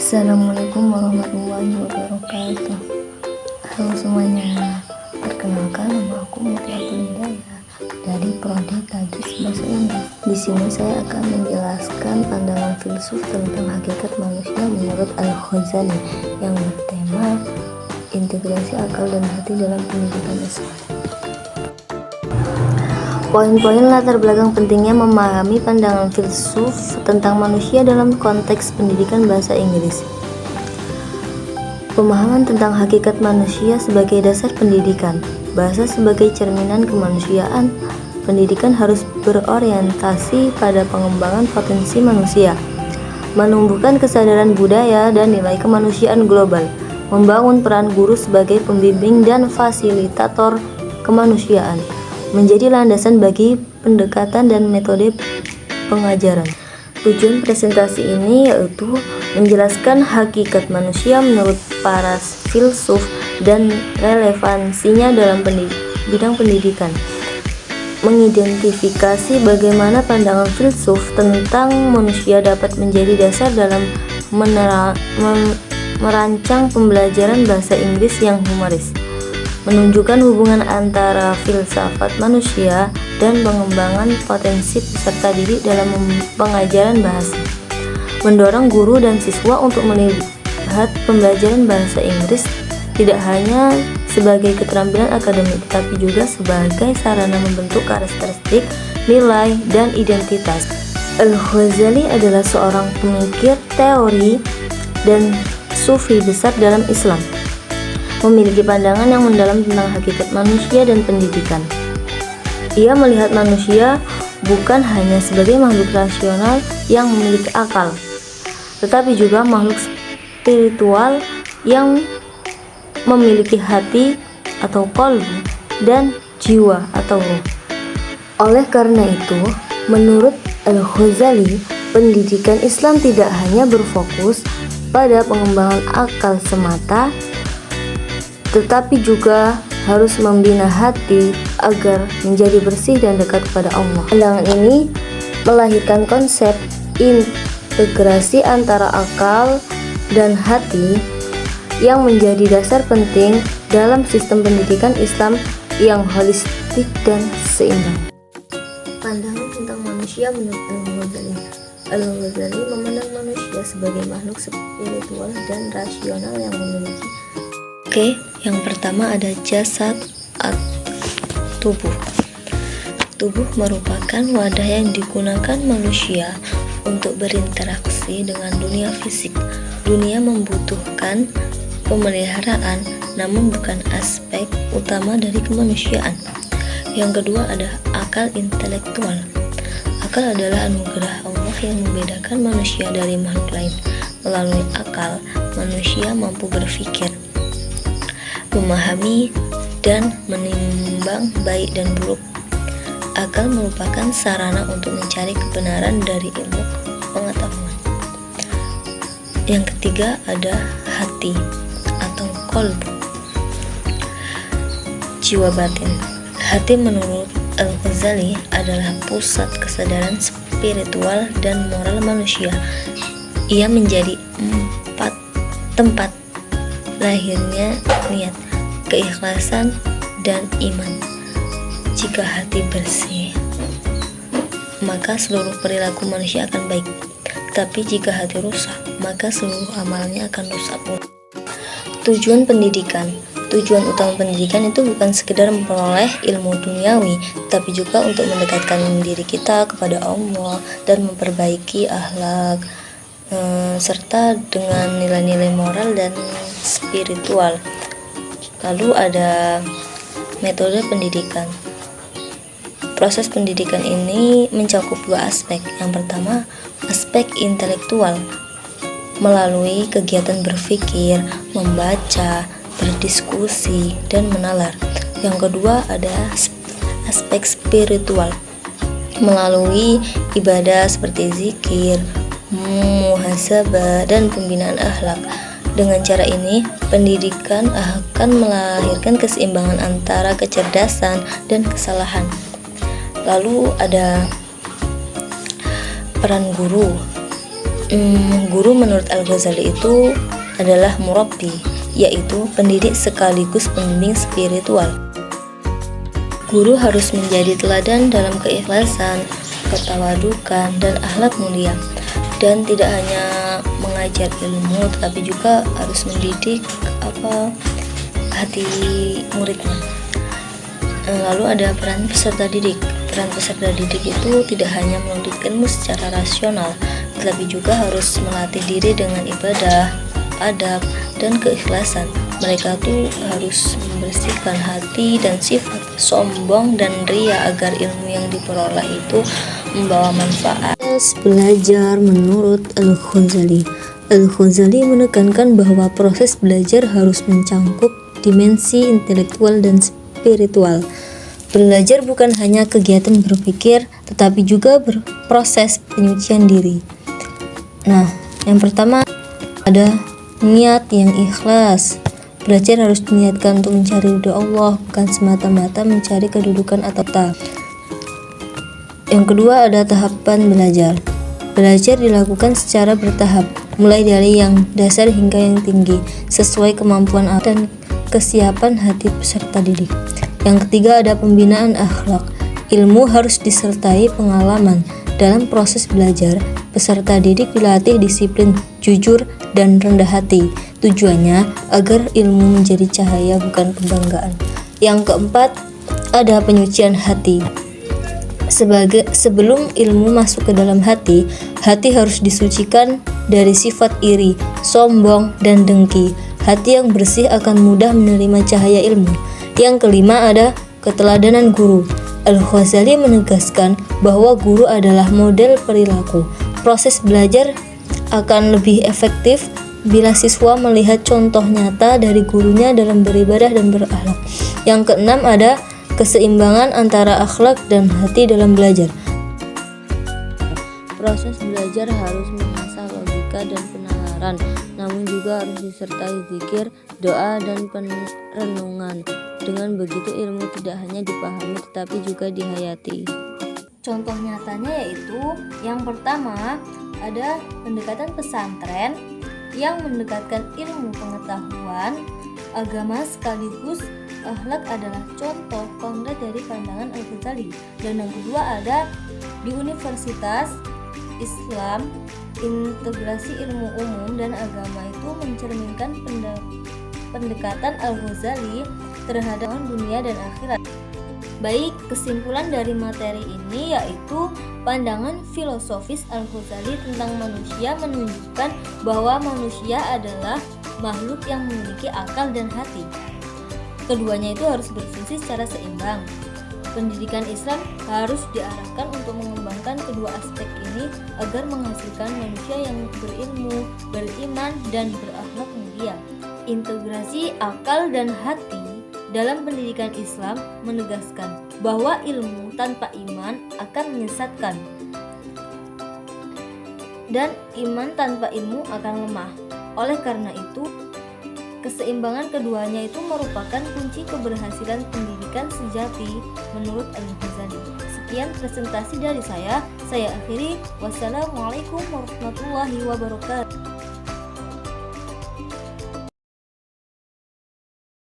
Assalamualaikum warahmatullahi wabarakatuh. Halo semuanya, perkenalkan nama aku Mutiatul Hidayah dari Prodi Tadris Bahasa Inggris. Di sini saya akan menjelaskan pandangan filsuf tentang hakikat manusia menurut Al-Ghazali yang bertema integrasi akal dan hati dalam pendidikan Islam. Poin-poin latar belakang pentingnya memahami pandangan filsuf tentang manusia dalam konteks pendidikan bahasa Inggris. Pemahaman tentang hakikat manusia sebagai dasar pendidikan. Bahasa sebagai cerminan kemanusiaan. Pendidikan harus berorientasi pada pengembangan potensi manusia, menumbuhkan kesadaran budaya dan nilai kemanusiaan global, membangun peran guru sebagai pembimbing dan fasilitator kemanusiaan, menjadi landasan bagi pendekatan dan metode pengajaran. Tujuan presentasi ini yaitu menjelaskan hakikat manusia menurut para filsuf dan relevansinya dalam bidang pendidikan, mengidentifikasi bagaimana pandangan filsuf tentang manusia dapat menjadi dasar dalam merancang pembelajaran bahasa Inggris yang humoris, menunjukkan hubungan antara filsafat manusia dan pengembangan potensi peserta didik dalam pengajaran bahasa, mendorong guru dan siswa untuk melihat pembelajaran bahasa Inggris tidak hanya sebagai keterampilan akademik, tapi juga sebagai sarana membentuk karakteristik, nilai, dan identitas. Al-Ghazali adalah seorang pemikir teori dan sufi besar dalam Islam, memiliki pandangan yang mendalam tentang hakikat manusia dan pendidikan. Ia melihat manusia bukan hanya sebagai makhluk rasional yang memiliki akal, tetapi juga makhluk spiritual yang memiliki hati atau qalbu dan jiwa atau ruh. Oleh karena itu, menurut Al-Ghazali, pendidikan Islam tidak hanya berfokus pada pengembangan akal semata, tetapi juga harus membina hati agar menjadi bersih dan dekat kepada Allah. Pandangan ini melahirkan konsep integrasi antara akal dan hati yang menjadi dasar penting dalam sistem pendidikan Islam yang holistik dan seimbang. Pandangan tentang manusia menurut Al-Ghazali. Al-Ghazali memandang manusia sebagai makhluk spiritual dan rasional yang memiliki yang pertama ada jasad atau tubuh. Tubuh merupakan wadah yang digunakan manusia untuk berinteraksi dengan dunia fisik. Dunia membutuhkan pemeliharaan, namun bukan aspek utama dari kemanusiaan. Yang kedua ada akal intelektual. Akal adalah anugerah Allah yang membedakan manusia dari makhluk lain. Melalui akal, manusia mampu berpikir, memahami, dan menimbang baik dan buruk. Akal merupakan sarana untuk mencari kebenaran dari ilmu pengetahuan. Yang ketiga ada hati atau qalbu, jiwa batin. Hati menurut Al-Ghazali adalah pusat kesadaran spiritual dan moral manusia. Ia menjadi tempat lahirnya niat, keikhlasan, dan iman. Jika hati bersih, maka seluruh perilaku manusia akan baik. Tapi jika hati rusak, maka seluruh amalnya akan rusak pula. Tujuan pendidikan. Tujuan utama pendidikan itu bukan sekedar memperoleh ilmu duniawi, tapi juga untuk mendekatkan diri kita kepada Allah dan memperbaiki akhlak, serta dengan nilai-nilai moral dan spiritual. Lalu ada metode pendidikan. Proses pendidikan ini mencakup dua aspek. Yang pertama, aspek intelektual melalui kegiatan berpikir, membaca, berdiskusi, dan menalar. Yang kedua ada aspek spiritual melalui ibadah seperti zikir, muhasabah, dan pembinaan akhlak. Dengan cara ini, pendidikan akan melahirkan keseimbangan antara kecerdasan dan kesalahan. Lalu ada peran guru. Guru menurut Al-Ghazali itu adalah murabbi, yaitu pendidik sekaligus pembimbing spiritual. Guru harus menjadi teladan dalam keikhlasan, ketawadukan, dan akhlak mulia, dan tidak hanya mengajar ilmu tetapi juga harus mendidik hati muridnya. Lalu ada peran peserta didik. Peran peserta didik itu tidak hanya menuntut ilmu secara rasional, tetapi juga harus melatih diri dengan ibadah, adab, dan keikhlasan. Mereka tuh harus membersihkan hati dan sifat sombong dan ria agar ilmu yang diperoleh itu membawa manfaat. Belajar menurut Al-Ghazali. Al-Ghazali menekankan bahwa proses belajar harus mencangkup dimensi intelektual dan spiritual. Belajar bukan hanya kegiatan berpikir, tetapi juga berproses penyucian diri. Nah, yang pertama ada niat yang ikhlas. Belajar harus diniatkan untuk mencari ridho Allah, bukan semata-mata mencari kedudukan atau tahta. Yang kedua ada tahapan belajar. Belajar dilakukan secara bertahap, mulai dari yang dasar hingga yang tinggi, sesuai kemampuan dan kesiapan hati peserta didik. Yang ketiga ada pembinaan akhlak. Ilmu harus disertai pengalaman. Dalam proses belajar, peserta didik dilatih disiplin, jujur, dan rendah hati. Tujuannya agar ilmu menjadi cahaya bukan kebanggaan. Yang keempat ada penyucian hati. Sebelum ilmu masuk ke dalam hati harus disucikan dari sifat iri, sombong, dan dengki. Hati yang bersih akan mudah menerima cahaya ilmu. Yang kelima ada keteladanan guru. Al-Ghazali menegaskan bahwa guru adalah model perilaku. Proses belajar akan lebih efektif bila siswa melihat contoh nyata dari gurunya dalam beribadah dan berakhlak. Yang keenam ada keseimbangan antara akhlak dan hati dalam belajar. Proses belajar harus mengasah logika dan penalaran, namun juga harus disertai zikir, doa, dan perenungan. Dengan begitu ilmu tidak hanya dipahami tetapi juga dihayati. Contoh nyatanya yaitu yang pertama ada pendekatan pesantren yang mendekatkan ilmu pengetahuan agama sekaligus akhlak adalah contoh konkret dari pandangan Al-Ghazali. Dan yang kedua ada di Universitas Islam, integrasi ilmu umum dan agama itu mencerminkan pendekatan Al-Ghazali terhadap dunia dan akhirat. Baik, kesimpulan dari materi ini yaitu pandangan filosofis Al-Ghazali tentang manusia menunjukkan bahwa manusia adalah makhluk yang memiliki akal dan hati. Keduanya itu harus berfungsi secara seimbang. Pendidikan Islam harus diarahkan untuk mengembangkan kedua aspek ini agar menghasilkan manusia yang berilmu, beriman, dan berakhlak mulia. Integrasi akal dan hati dalam pendidikan Islam menegaskan bahwa ilmu tanpa iman akan menyesatkan dan iman tanpa ilmu akan lemah. Oleh karena itu, keseimbangan keduanya itu merupakan kunci keberhasilan pendidikan sejati menurut Al-Ghazali. Sekian presentasi dari saya akhiri. Wassalamualaikum warahmatullahi wabarakatuh.